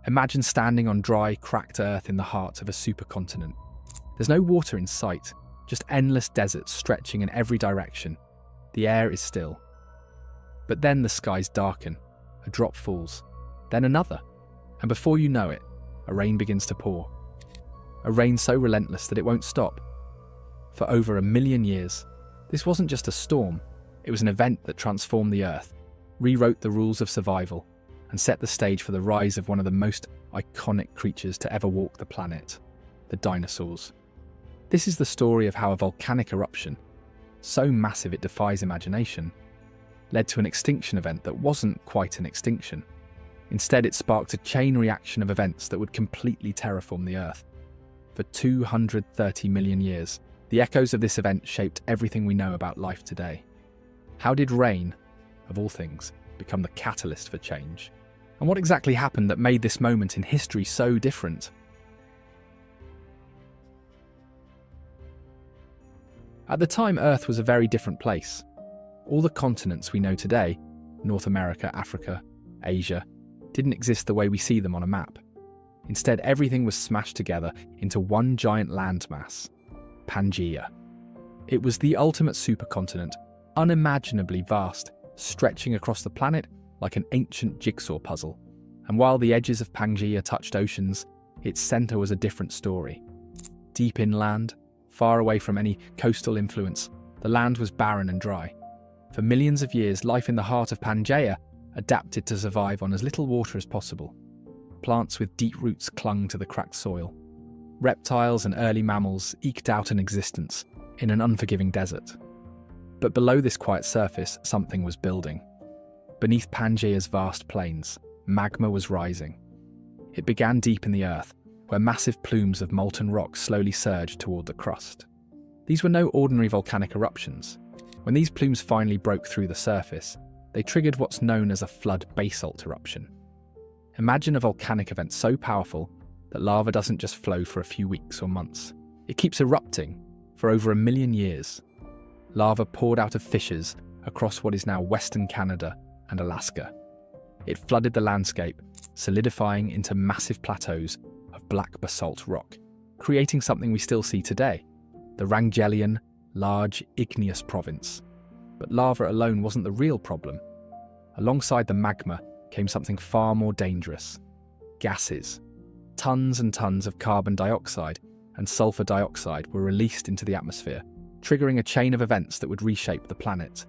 Imagine standing on dry, cracked earth in the heart of a supercontinent. There's no water in sight, just endless deserts stretching in every direction. The air is still. But then the skies darken, a drop falls, then another, and before you know it, a rain begins to pour. A rain so relentless that it won't stop. For over 1 million years, this wasn't just a storm, it was an event that transformed the Earth, rewrote the rules of survival, and set the stage for the rise of one of the most iconic creatures to ever walk the planet, the dinosaurs. This is the story of how a volcanic eruption, so massive it defies imagination, led to an extinction event that wasn't quite an extinction. Instead, it sparked a chain reaction of events that would completely terraform the Earth. For 230 million years, the echoes of this event shaped everything we know about life today. How did rain, of all things, become the catalyst for change? And what exactly happened that made this moment in history so different? At the time, Earth was a very different place. All the continents we know today, North America, Africa, Asia, didn't exist the way we see them on a map. Instead, everything was smashed together into one giant landmass, Pangaea. It was the ultimate supercontinent, unimaginably vast, stretching across the planet like an ancient jigsaw puzzle. And while the edges of Pangaea touched oceans, its center was a different story. Deep inland, far away from any coastal influence, the land was barren and dry. For millions of years, life in the heart of Pangaea adapted to survive on as little water as possible. Plants with deep roots clung to the cracked soil. Reptiles and early mammals eked out an existence in an unforgiving desert. But below this quiet surface, something was building. Beneath Pangaea's vast plains, magma was rising. It began deep in the earth, where massive plumes of molten rock slowly surged toward the crust. These were no ordinary volcanic eruptions. When these plumes finally broke through the surface, they triggered what's known as a flood basalt eruption. Imagine a volcanic event so powerful that lava doesn't just flow for a few weeks or months. It keeps erupting for over 1 million years. Lava poured out of fissures across what is now Western Canada and Alaska. It flooded the landscape, solidifying into massive plateaus of black basalt rock, creating something we still see today, the Wrangelian, large, igneous province. But lava alone wasn't the real problem. Alongside the magma came something far more dangerous: gases. Tons and tons of carbon dioxide and sulfur dioxide were released into the atmosphere, triggering a chain of events that would reshape the planet.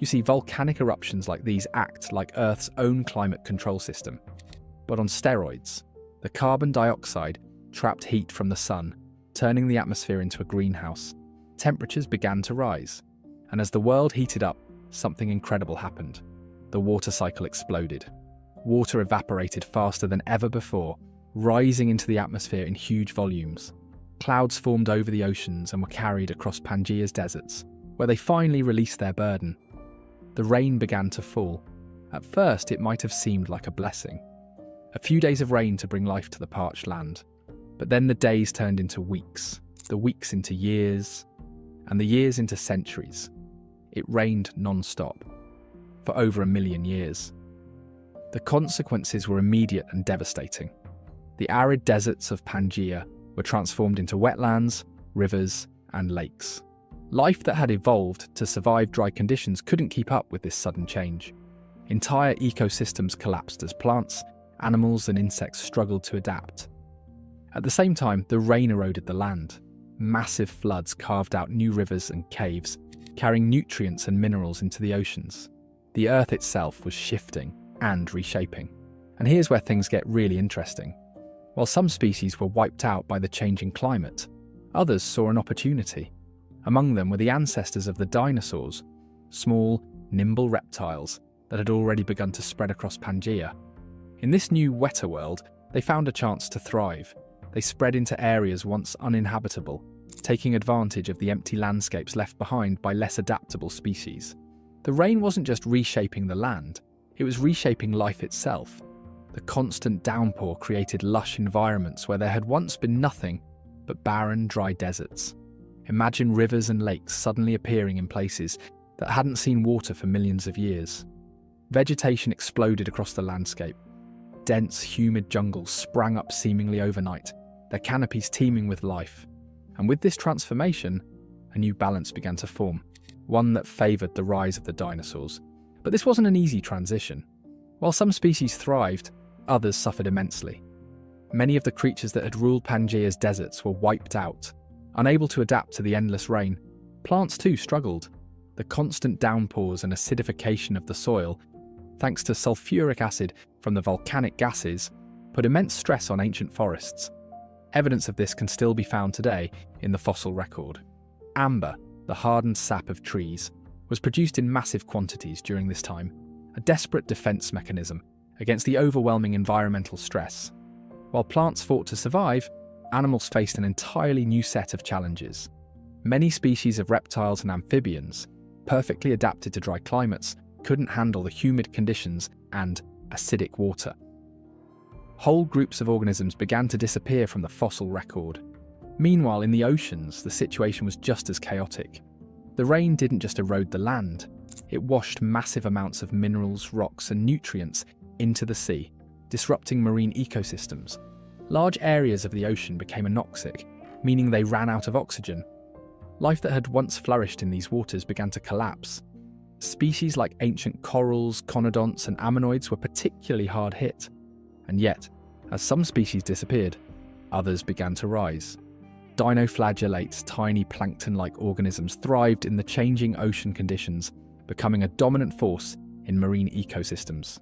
You see, volcanic eruptions like these act like Earth's own climate control system. But on steroids, the carbon dioxide trapped heat from the sun, turning the atmosphere into a greenhouse. Temperatures began to rise, and as the world heated up, something incredible happened. The water cycle exploded. Water evaporated faster than ever before, rising into the atmosphere in huge volumes. Clouds formed over the oceans and were carried across Pangaea's deserts, where they finally released their burden. The rain began to fall. At first, it might have seemed like a blessing. A few days of rain to bring life to the parched land. But then the days turned into weeks, the weeks into years, and the years into centuries. It rained non-stop, for over 1 million years. The consequences were immediate and devastating. The arid deserts of Pangaea were transformed into wetlands, rivers, and lakes. Life that had evolved to survive dry conditions couldn't keep up with this sudden change. Entire ecosystems collapsed as plants, animals, and insects struggled to adapt. At the same time, the rain eroded the land. Massive floods carved out new rivers and caves, carrying nutrients and minerals into the oceans. The Earth itself was shifting and reshaping. And here's where things get really interesting. While some species were wiped out by the changing climate, others saw an opportunity. Among them were the ancestors of the dinosaurs, small, nimble reptiles that had already begun to spread across Pangaea. In this new, wetter world, they found a chance to thrive. They spread into areas once uninhabitable, taking advantage of the empty landscapes left behind by less adaptable species. The rain wasn't just reshaping the land, it was reshaping life itself. The constant downpour created lush environments where there had once been nothing but barren, dry deserts. Imagine rivers and lakes suddenly appearing in places that hadn't seen water for millions of years. Vegetation exploded across the landscape. dense, humid jungles sprang up seemingly overnight, their canopies teeming with life. And with this transformation, a new balance began to form, one that favoured the rise of the dinosaurs. But this wasn't an easy transition. While some species thrived, others suffered immensely. Many of the creatures that had ruled Pangaea's deserts were wiped out. Unable to adapt to the endless rain, plants too struggled. The constant downpours and acidification of the soil, thanks to sulfuric acid from the volcanic gases, put immense stress on ancient forests. Evidence of this can still be found today in the fossil record. Amber, the hardened sap of trees, was produced in massive quantities during this time, a desperate defense mechanism against the overwhelming environmental stress. While plants fought to survive, animals faced an entirely new set of challenges. Many species of reptiles and amphibians, perfectly adapted to dry climates, couldn't handle the humid conditions and acidic water. Whole groups of organisms began to disappear from the fossil record. Meanwhile, in the oceans, the situation was just as chaotic. The rain didn't just erode the land, it washed massive amounts of minerals, rocks, and nutrients into the sea, disrupting marine ecosystems. Large areas of the ocean became anoxic, meaning they ran out of oxygen. Life that had once flourished in these waters began to collapse. Species like ancient corals, conodonts, and ammonoids were particularly hard hit. And yet, as some species disappeared, others began to rise. Dinoflagellates, tiny plankton-like organisms, thrived in the changing ocean conditions, becoming a dominant force in marine ecosystems.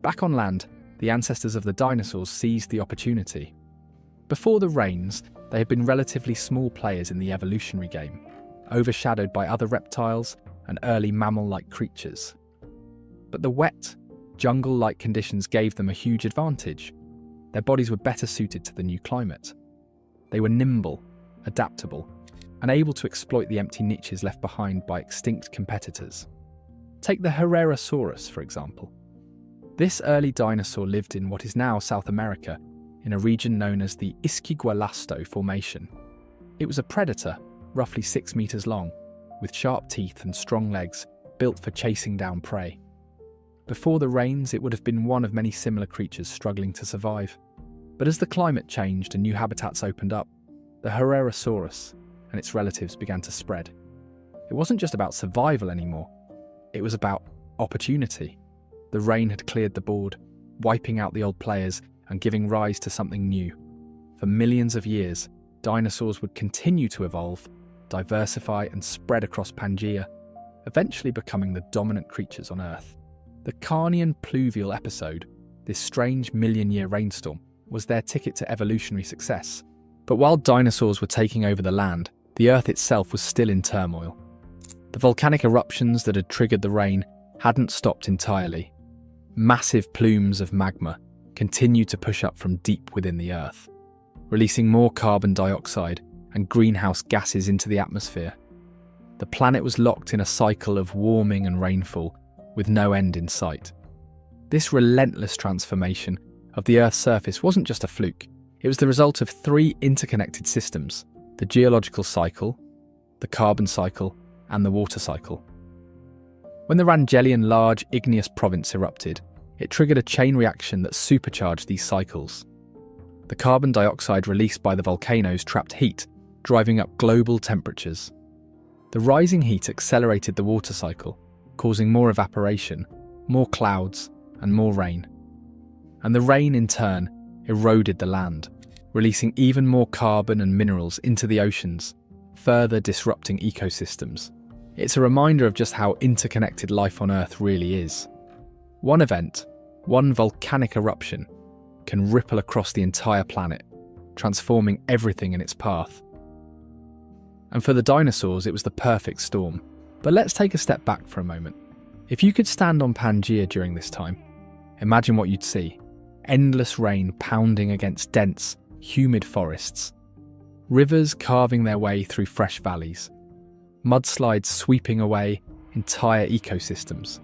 Back on land, the ancestors of the dinosaurs seized the opportunity. Before the rains, they had been relatively small players in the evolutionary game, overshadowed by other reptiles and early mammal-like creatures. But the wet, jungle-like conditions gave them a huge advantage. Their bodies were better suited to the new climate. They were nimble, adaptable, and able to exploit the empty niches left behind by extinct competitors. Take the Herrerasaurus, for example. This early dinosaur lived in what is now South America, in a region known as the Isquigualasto Formation. It was a predator, roughly 6 meters long, with sharp teeth and strong legs, built for chasing down prey. Before the rains, it would have been one of many similar creatures struggling to survive. But as the climate changed and new habitats opened up, the Herrerasaurus and its relatives began to spread. It wasn't just about survival anymore, it was about opportunity. The rain had cleared the board, wiping out the old players and giving rise to something new. For millions of years, dinosaurs would continue to evolve, diversify and spread across Pangaea, eventually becoming the dominant creatures on Earth. The Carnian Pluvial episode, this strange million-year rainstorm, was their ticket to evolutionary success. But while dinosaurs were taking over the land, the Earth itself was still in turmoil. The volcanic eruptions that had triggered the rain hadn't stopped entirely. Massive plumes of magma continued to push up from deep within the Earth, releasing more carbon dioxide and greenhouse gases into the atmosphere. The planet was locked in a cycle of warming and rainfall, with no end in sight. This relentless transformation of the Earth's surface wasn't just a fluke. It was the result of 3 interconnected systems: the geological cycle, the carbon cycle, and the water cycle. When the Wrangelian Large Igneous Province erupted, it triggered a chain reaction that supercharged these cycles. The carbon dioxide released by the volcanoes trapped heat, driving up global temperatures. The rising heat accelerated the water cycle, causing more evaporation, more clouds, and more rain. And the rain, in turn, eroded the land, releasing even more carbon and minerals into the oceans, further disrupting ecosystems. It's a reminder of just how interconnected life on Earth really is. One event, one volcanic eruption, can ripple across the entire planet, transforming everything in its path. And for the dinosaurs, it was the perfect storm. But let's take a step back for a moment. If you could stand on Pangaea during this time, imagine what you'd see. Endless rain pounding against dense, humid forests. Rivers carving their way through fresh valleys. Mudslides sweeping away entire ecosystems.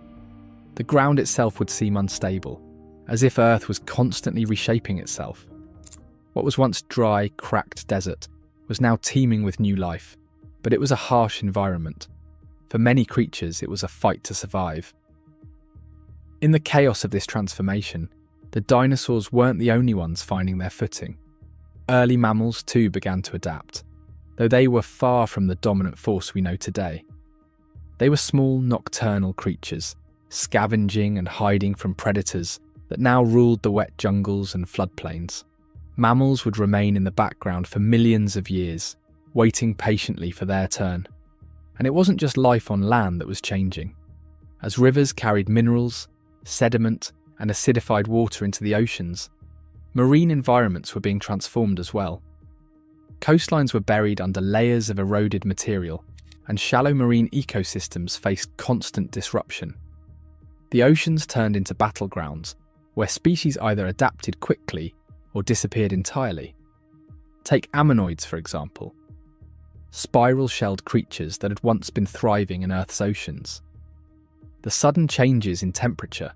The ground itself would seem unstable, as if Earth was constantly reshaping itself. What was once dry, cracked desert was now teeming with new life, but it was a harsh environment. For many creatures, it was a fight to survive. In the chaos of this transformation, the dinosaurs weren't the only ones finding their footing. Early mammals too began to adapt, though they were far from the dominant force we know today. They were small, nocturnal creatures, scavenging and hiding from predators that now ruled the wet jungles and floodplains. Mammals would remain in the background for millions of years, waiting patiently for their turn. And it wasn't just life on land that was changing. As rivers carried minerals, sediment, and acidified water into the oceans, marine environments were being transformed as well. Coastlines were buried under layers of eroded material, and shallow marine ecosystems faced constant disruption. The oceans turned into battlegrounds, where species either adapted quickly or disappeared entirely. Take ammonoids, for example. Spiral-shelled creatures that had once been thriving in Earth's oceans. The sudden changes in temperature,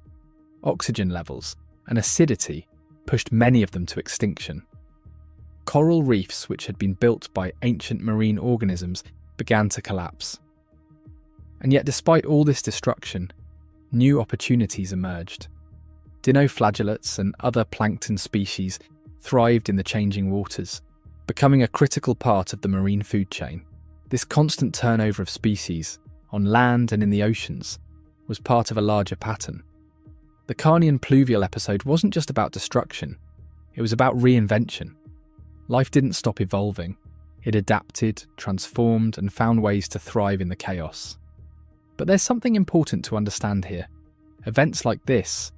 oxygen levels, and acidity pushed many of them to extinction. Coral reefs, which had been built by ancient marine organisms, began to collapse. And yet, despite all this destruction, new opportunities emerged. Dinoflagellates and other plankton species thrived in the changing waters, becoming a critical part of the marine food chain. This constant turnover of species, on land and in the oceans, was part of a larger pattern. The Carnian Pluvial episode wasn't just about destruction, it was about reinvention. Life didn't stop evolving, it adapted, transformed, and found ways to thrive in the chaos. But there's something important to understand here. Events like this,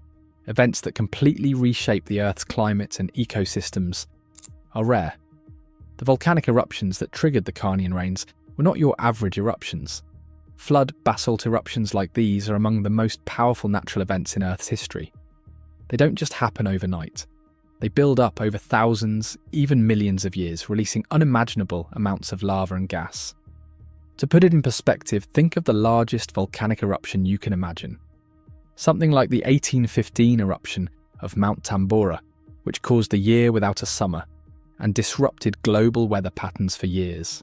events that completely reshape the Earth's climate and ecosystems, are rare. The volcanic eruptions that triggered the Carnian rains were not your average eruptions. Flood basalt eruptions like these are among the most powerful natural events in Earth's history. They don't just happen overnight. They build up over thousands, even millions of years, releasing unimaginable amounts of lava and gas. To put it in perspective, think of the largest volcanic eruption you can imagine. Something like the 1815 eruption of Mount Tambora, which caused a year without a summer and disrupted global weather patterns for years.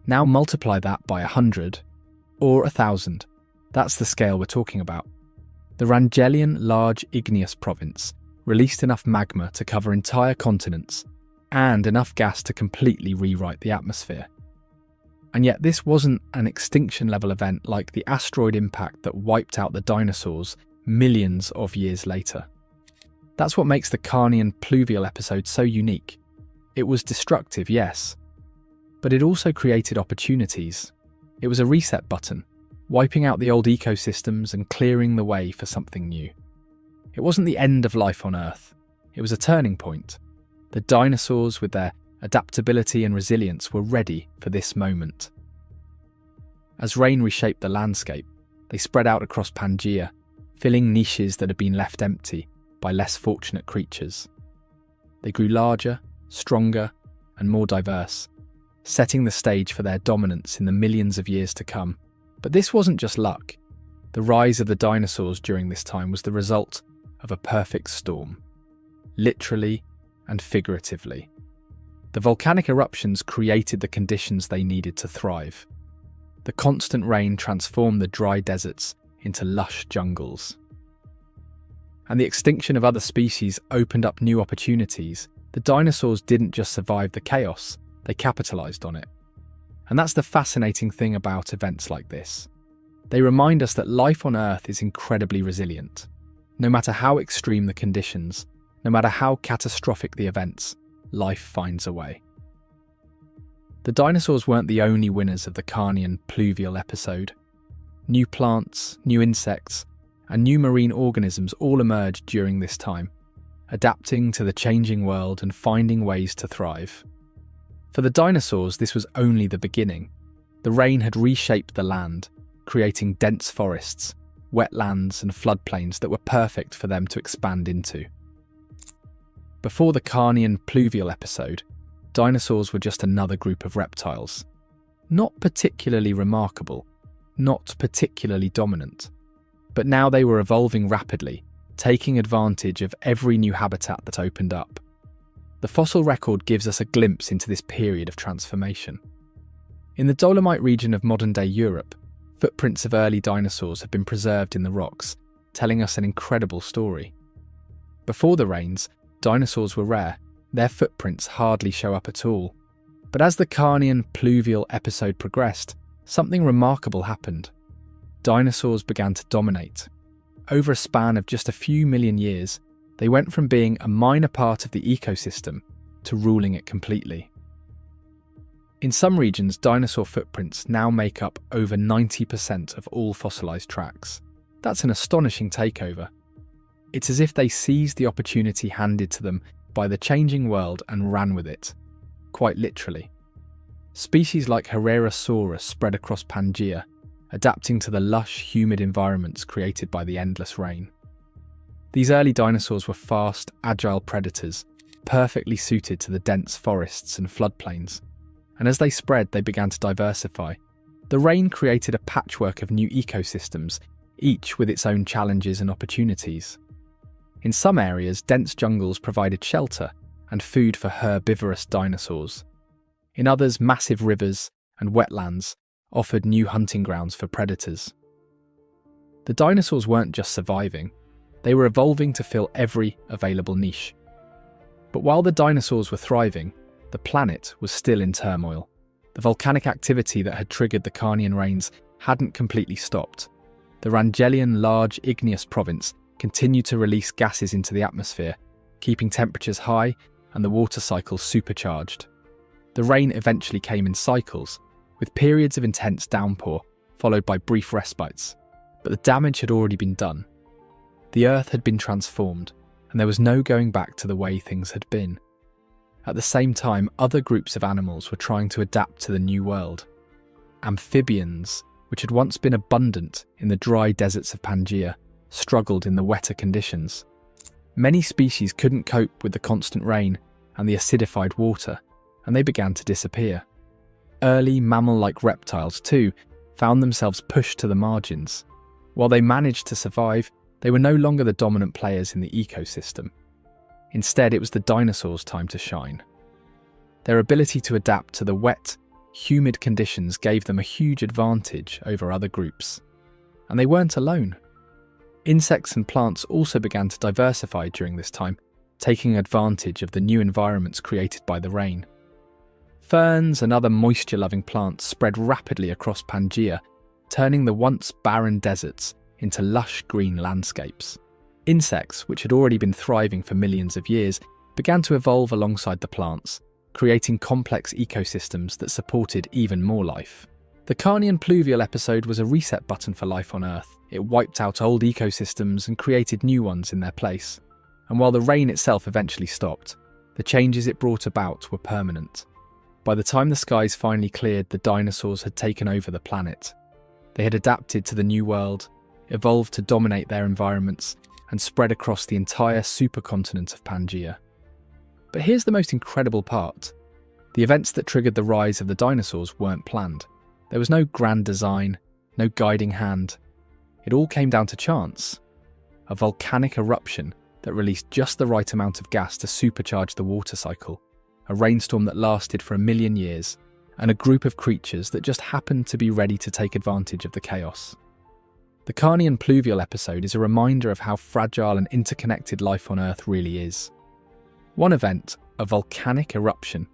Now multiply that by 100 or 1,000. That's the scale we're talking about. The Wrangelian Large Igneous Province released enough magma to cover entire continents and enough gas to completely rewrite the atmosphere. And yet this wasn't an extinction-level event like the asteroid impact that wiped out the dinosaurs millions of years later. That's what makes the Carnian Pluvial episode so unique. It was destructive, yes, but it also created opportunities. It was a reset button, wiping out the old ecosystems and clearing the way for something new. It wasn't the end of life on Earth, it was a turning point. The dinosaurs, with their adaptability and resilience, were ready for this moment. As rain reshaped the landscape, they spread out across Pangaea, filling niches that had been left empty by less fortunate creatures. They grew larger, stronger, and more diverse, setting the stage for their dominance in the millions of years to come. But this wasn't just luck. The rise of the dinosaurs during this time was the result of a perfect storm, literally and figuratively. The volcanic eruptions created the conditions they needed to thrive. The constant rain transformed the dry deserts into lush jungles. And the extinction of other species opened up new opportunities. The dinosaurs didn't just survive the chaos, they capitalized on it. And that's the fascinating thing about events like this. They remind us that life on Earth is incredibly resilient. No matter how extreme the conditions, no matter how catastrophic the events, life finds a way. The dinosaurs weren't the only winners of the Carnian Pluvial episode. New plants, new insects, and new marine organisms all emerged during this time, adapting to the changing world and finding ways to thrive. For the dinosaurs, this was only the beginning. The rain had reshaped the land, creating dense forests, wetlands, and floodplains that were perfect for them to expand into. Before the Carnian Pluvial episode, dinosaurs were just another group of reptiles. Not particularly remarkable, not particularly dominant. But now they were evolving rapidly, taking advantage of every new habitat that opened up. The fossil record gives us a glimpse into this period of transformation. In the Dolomite region of modern-day Europe, footprints of early dinosaurs have been preserved in the rocks, telling us an incredible story. Before the rains, dinosaurs were rare. Their footprints hardly show up at all. But as the Carnian Pluvial episode progressed, something remarkable happened. Dinosaurs began to dominate. Over a span of just a few million years, they went from being a minor part of the ecosystem to ruling it completely. In some regions, dinosaur footprints now make up over 90% of all fossilized tracks. That's an astonishing takeover. It's as if they seized the opportunity handed to them by the changing world and ran with it, quite literally. Species like Herrerasaurus spread across Pangaea, adapting to the lush, humid environments created by the endless rain. These early dinosaurs were fast, agile predators, perfectly suited to the dense forests and floodplains. And as they spread, they began to diversify. The rain created a patchwork of new ecosystems, each with its own challenges and opportunities. In some areas, dense jungles provided shelter and food for herbivorous dinosaurs. In others, massive rivers and wetlands offered new hunting grounds for predators. The dinosaurs weren't just surviving, they were evolving to fill every available niche. But while the dinosaurs were thriving, the planet was still in turmoil. The volcanic activity that had triggered the Carnian rains hadn't completely stopped. The Wrangelian Large Igneous Province continued to release gases into the atmosphere, keeping temperatures high and the water cycle supercharged. The rain eventually came in cycles, with periods of intense downpour, followed by brief respites. But the damage had already been done. The Earth had been transformed, and there was no going back to the way things had been. At the same time, other groups of animals were trying to adapt to the new world. Amphibians, which had once been abundant in the dry deserts of Pangaea, struggled in the wetter conditions. Many species couldn't cope with the constant rain and the acidified water, and they began to disappear. Early mammal-like reptiles, too, found themselves pushed to the margins. While they managed to survive, they were no longer the dominant players in the ecosystem. Instead, it was the dinosaurs' time to shine. Their ability to adapt to the wet, humid conditions gave them a huge advantage over other groups. And they weren't alone. Insects and plants also began to diversify during this time, taking advantage of the new environments created by the rain. Ferns and other moisture-loving plants spread rapidly across Pangaea, turning the once barren deserts into lush green landscapes. Insects, which had already been thriving for millions of years, began to evolve alongside the plants, creating complex ecosystems that supported even more life. The Carnian Pluvial episode was a reset button for life on Earth. It wiped out old ecosystems and created new ones in their place. And while the rain itself eventually stopped, the changes it brought about were permanent. By the time the skies finally cleared, the dinosaurs had taken over the planet. They had adapted to the new world, evolved to dominate their environments, and spread across the entire supercontinent of Pangaea. But here's the most incredible part. The events that triggered the rise of the dinosaurs weren't planned. There was no grand design, no guiding hand. It all came down to chance. A volcanic eruption that released just the right amount of gas to supercharge the water cycle, a rainstorm that lasted for 1 million years, and a group of creatures that just happened to be ready to take advantage of the chaos. The Carnian Pluvial episode is a reminder of how fragile and interconnected life on Earth really is. One event, a volcanic eruption,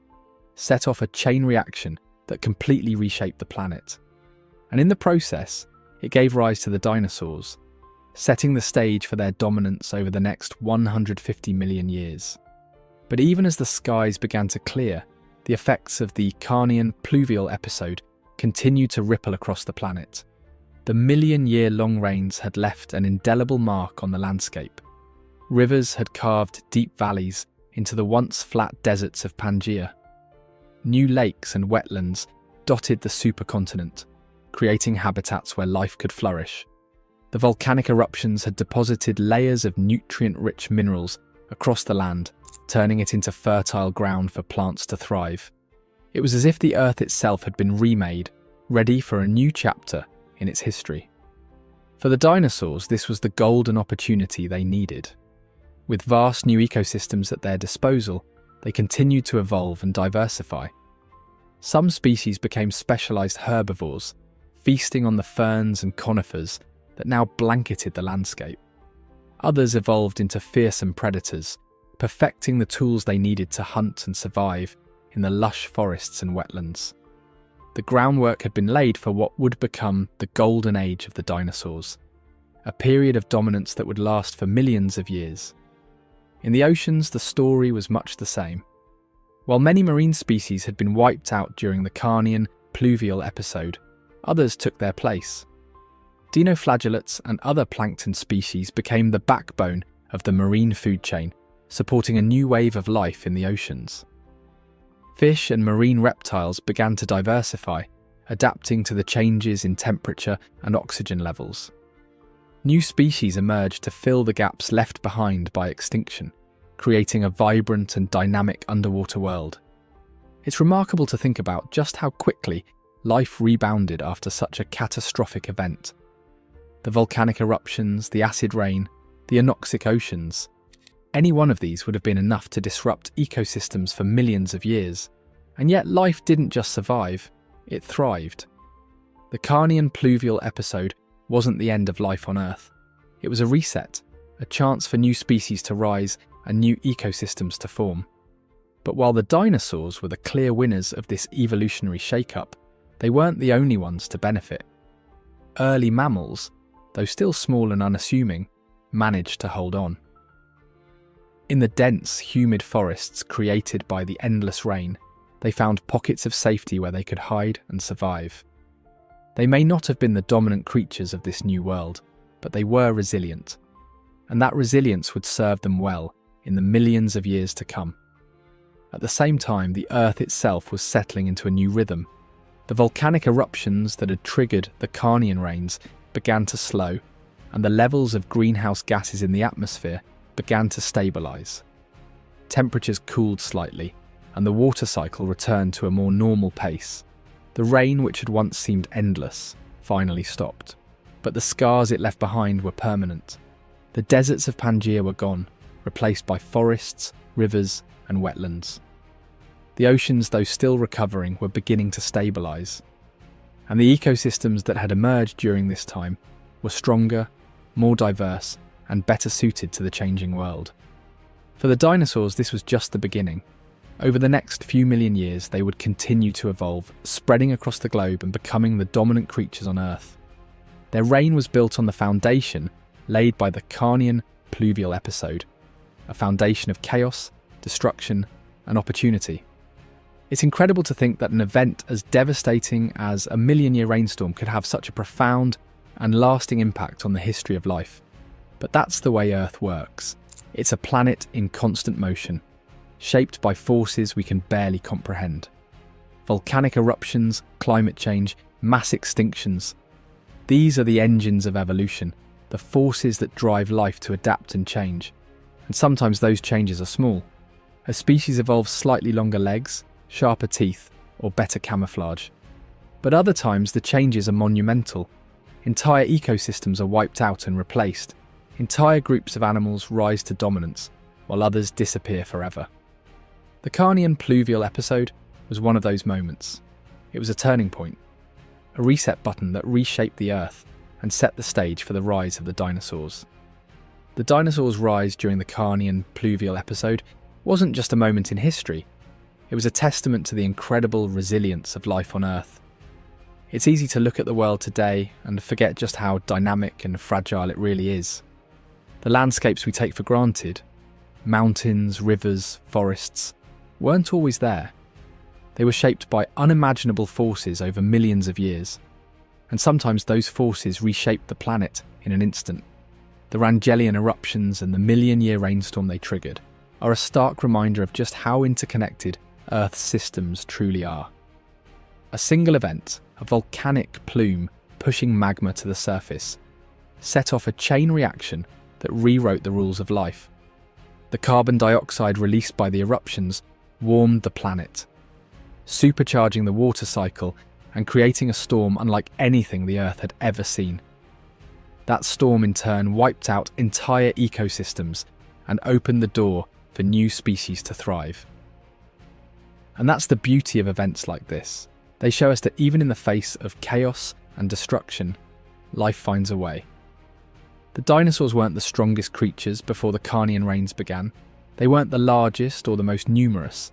set off a chain reaction that completely reshaped the planet. And in the process, it gave rise to the dinosaurs, setting the stage for their dominance over the next 150 million years. But even as the skies began to clear, the effects of the Carnian Pluvial episode continued to ripple across the planet. The million-year-long rains had left an indelible mark on the landscape. Rivers had carved deep valleys into the once flat deserts of Pangaea. New lakes and wetlands dotted the supercontinent, creating habitats where life could flourish. The volcanic eruptions had deposited layers of nutrient-rich minerals across the land, turning it into fertile ground for plants to thrive. It was as if the Earth itself had been remade, ready for a new chapter in its history. For the dinosaurs, this was the golden opportunity they needed. With vast new ecosystems at their disposal, they continued to evolve and diversify. Some species became specialized herbivores, feasting on the ferns and conifers that now blanketed the landscape. Others evolved into fearsome predators, perfecting the tools they needed to hunt and survive in the lush forests and wetlands. The groundwork had been laid for what would become the golden age of the dinosaurs, a period of dominance that would last for millions of years. In the oceans, the story was much the same. While many marine species had been wiped out during the Carnian Pluvial episode, others took their place. Dinoflagellates and other plankton species became the backbone of the marine food chain, supporting a new wave of life in the oceans. Fish and marine reptiles began to diversify, adapting to the changes in temperature and oxygen levels. New species emerged to fill the gaps left behind by extinction, creating a vibrant and dynamic underwater world. It's remarkable to think about just how quickly life rebounded after such a catastrophic event. The volcanic eruptions, the acid rain, the anoxic oceans. Any one of these would have been enough to disrupt ecosystems for millions of years. And yet life didn't just survive, it thrived. The Carnian Pluvial episode wasn't the end of life on Earth. It was a reset, a chance for new species to rise and new ecosystems to form. But while the dinosaurs were the clear winners of this evolutionary shake-up, they weren't the only ones to benefit. Early mammals, though still small and unassuming, managed to hold on. In the dense, humid forests created by the endless rain, they found pockets of safety where they could hide and survive. They may not have been the dominant creatures of this new world, but they were resilient. And that resilience would serve them well in the millions of years to come. At the same time, the Earth itself was settling into a new rhythm. The volcanic eruptions that had triggered the Carnian rains began to slow, and the levels of greenhouse gases in the atmosphere began to stabilise. Temperatures cooled slightly, and the water cycle returned to a more normal pace. The rain, which had once seemed endless, finally stopped. But the scars it left behind were permanent. The deserts of Pangaea were gone, replaced by forests, rivers, and wetlands. The oceans, though still recovering, were beginning to stabilise. And the ecosystems that had emerged during this time were stronger, more diverse, and better suited to the changing world. For the dinosaurs, this was just the beginning. Over the next few million years, they would continue to evolve, spreading across the globe and becoming the dominant creatures on Earth. Their reign was built on the foundation laid by the Carnian Pluvial episode, a foundation of chaos, destruction, and opportunity. It's incredible to think that an event as devastating as a million-year rainstorm could have such a profound and lasting impact on the history of life. But that's the way Earth works. It's a planet in constant motion, shaped by forces we can barely comprehend. Volcanic eruptions, climate change, mass extinctions. These are the engines of evolution, the forces that drive life to adapt and change. And sometimes those changes are small. A species evolves slightly longer legs, sharper teeth, or better camouflage. But other times the changes are monumental. Entire ecosystems are wiped out and replaced. Entire groups of animals rise to dominance, while others disappear forever. The Carnian Pluvial episode was one of those moments. It was a turning point, a reset button that reshaped the Earth and set the stage for the rise of the dinosaurs. The dinosaurs' rise during the Carnian Pluvial episode wasn't just a moment in history, it was a testament to the incredible resilience of life on Earth. It's easy to look at the world today and forget just how dynamic and fragile it really is. The landscapes we take for granted, mountains, rivers, forests, weren't always there. They were shaped by unimaginable forces over millions of years, and sometimes those forces reshaped the planet in an instant. The Wrangellian eruptions and the million-year rainstorm they triggered are a stark reminder of just how interconnected Earth's systems truly are. A single event, a volcanic plume pushing magma to the surface, set off a chain reaction that rewrote the rules of life. The carbon dioxide released by the eruptions warmed the planet, supercharging the water cycle and creating a storm unlike anything the Earth had ever seen. That storm in turn wiped out entire ecosystems and opened the door for new species to thrive. And that's the beauty of events like this. They show us that even in the face of chaos and destruction, life finds a way. The dinosaurs weren't the strongest creatures before the Carnian reigns began. They weren't the largest or the most numerous,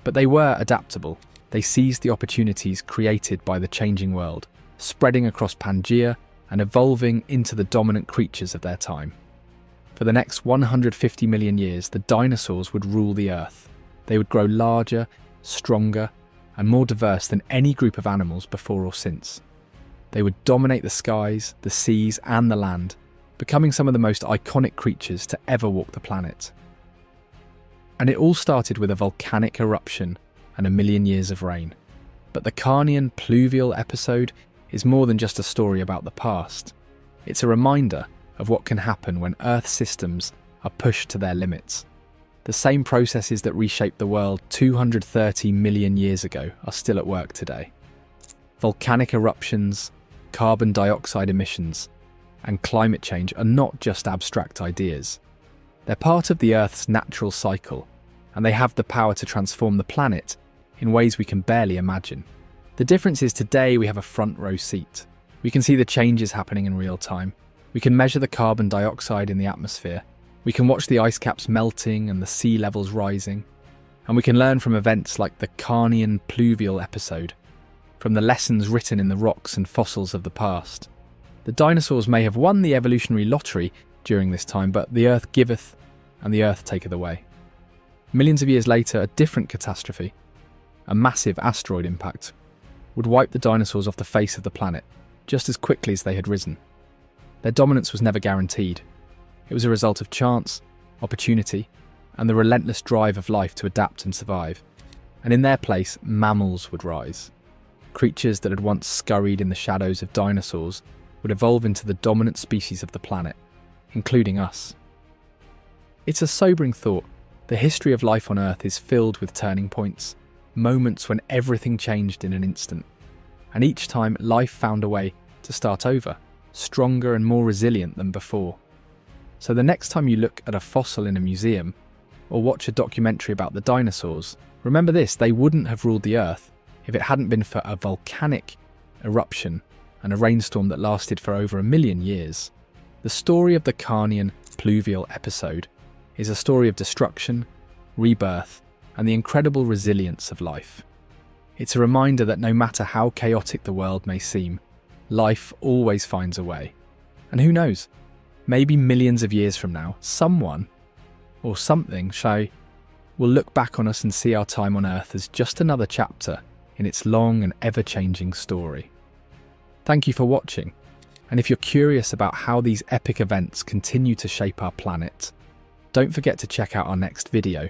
but they were adaptable. They seized the opportunities created by the changing world, spreading across Pangaea and evolving into the dominant creatures of their time. For the next 150 million years, the dinosaurs would rule the Earth. They would grow larger, stronger, and more diverse than any group of animals before or since. They would dominate the skies, the seas, and the land, becoming some of the most iconic creatures to ever walk the planet. And it all started with a volcanic eruption and a million years of rain. But the Carnian Pluvial episode is more than just a story about the past. It's a reminder of what can happen when Earth systems are pushed to their limits. The same processes that reshaped the world 230 million years ago are still at work today. Volcanic eruptions, carbon dioxide emissions, and climate change are not just abstract ideas. They're part of the Earth's natural cycle, and they have the power to transform the planet in ways we can barely imagine. The difference is today we have a front row seat. We can see the changes happening in real time. We can measure the carbon dioxide in the atmosphere. We can watch the ice caps melting and the sea levels rising. And we can learn from events like the Carnian Pluvial episode, from the lessons written in the rocks and fossils of the past. The dinosaurs may have won the evolutionary lottery during this time, but the Earth giveth and the Earth taketh away. Millions of years later, a different catastrophe, a massive asteroid impact, would wipe the dinosaurs off the face of the planet just as quickly as they had risen. Their dominance was never guaranteed. It was a result of chance, opportunity, and the relentless drive of life to adapt and survive. And in their place, mammals would rise. Creatures that had once scurried in the shadows of dinosaurs would evolve into the dominant species of the planet, including us. It's a sobering thought. The history of life on Earth is filled with turning points, moments when everything changed in an instant. And each time, life found a way to start over, stronger and more resilient than before. So the next time you look at a fossil in a museum, or watch a documentary about the dinosaurs, remember this: they wouldn't have ruled the Earth if it hadn't been for a volcanic eruption and a rainstorm that lasted for over 1 million years. The story of the Carnian Pluvial episode is a story of destruction, rebirth, and the incredible resilience of life. It's a reminder that no matter how chaotic the world may seem, life always finds a way. And who knows, maybe millions of years from now, someone or something will look back on us and see our time on Earth as just another chapter in its long and ever-changing story. Thank you for watching, and if you're curious about how these epic events continue to shape our planet, don't forget to check out our next video